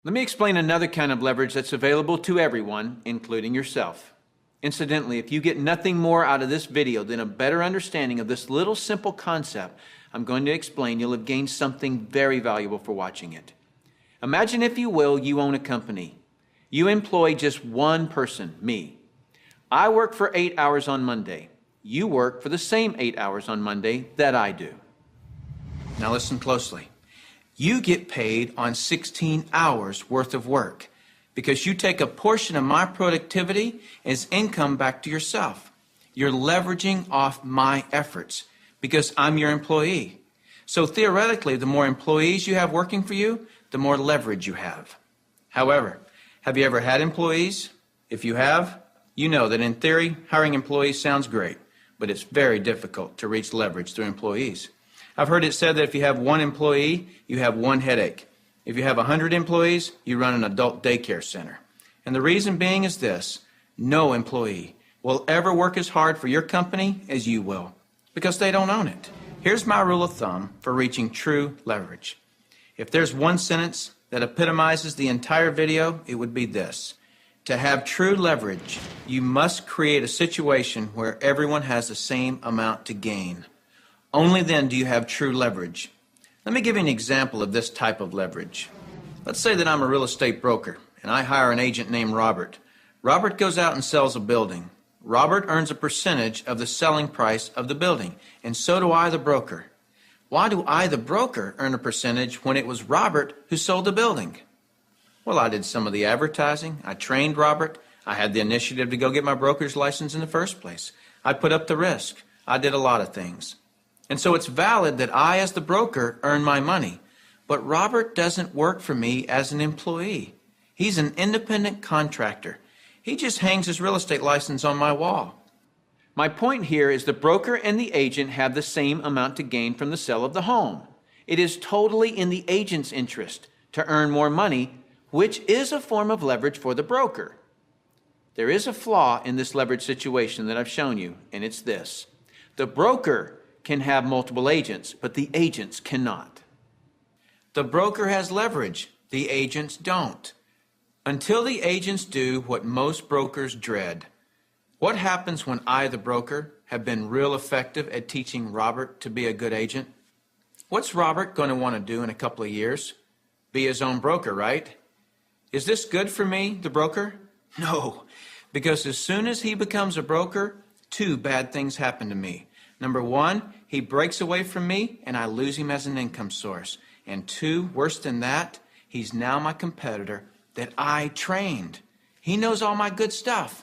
Let me explain another kind of leverage that's available to everyone, including yourself. Incidentally, if you get nothing more out of this video than a better understanding of this little simple concept I'm going to explain, you'll have gained something very valuable for watching it. Imagine, if you will, you own a company. You employ just one person, me. I work for 8 hours on Monday. You work for the same 8 hours on Monday that I do. Now listen closely. You get paid on 16 hours worth of work because you take a portion of my productivity as income back to yourself. You're leveraging off my efforts because I'm your employee. So theoretically, the more employees you have working for you, the more leverage you have. However, have you ever had employees? If you have, you know that in theory, hiring employees sounds great, but it's very difficult to reach leverage through employees. I've heard it said that if you have one employee, you have one headache. If you have 100 employees, you run an adult daycare center. And the reason being is this: no employee will ever work as hard for your company as you will, because they don't own it. Here's my rule of thumb for reaching true leverage. If there's one sentence that epitomizes the entire video, it would be this: to have true leverage, you must create a situation where everyone has the same amount to gain. Only then do you have true leverage. Let me give you an example of this type of leverage. Let's say that I'm a real estate broker and I hire an agent named Robert. Robert goes out and sells a building. Robert earns a percentage of the selling price of the building, and so do I, the broker. Why do I, the broker, earn a percentage when it was Robert who sold the building? Well, I did some of the advertising. I trained Robert. I had the initiative to go get my broker's license in the first place. I put up the risk. I did a lot of things. And so it's valid that I, as the broker, earn my money. But Robert doesn't work for me as an employee. He's an independent contractor. He just hangs his real estate license on my wall. My point here is the broker and the agent have the same amount to gain from the sale of the home. It is totally in the agent's interest to earn more money, which is a form of leverage for the broker. There is a flaw in this leverage situation that I've shown you, and it's this: the broker can have multiple agents, but the agents cannot. The broker has leverage, the agents don't. Until the agents do what most brokers dread. What happens when I, the broker, have been real effective at teaching Robert to be a good agent? What's Robert going to want to do in a couple of years? Be his own broker, right? Is this good for me, the broker? No, because as soon as he becomes a broker, two bad things happen to me. Number one, he breaks away from me and I lose him as an income source. And two, worse than that, he's now my competitor that I trained. He knows all my good stuff.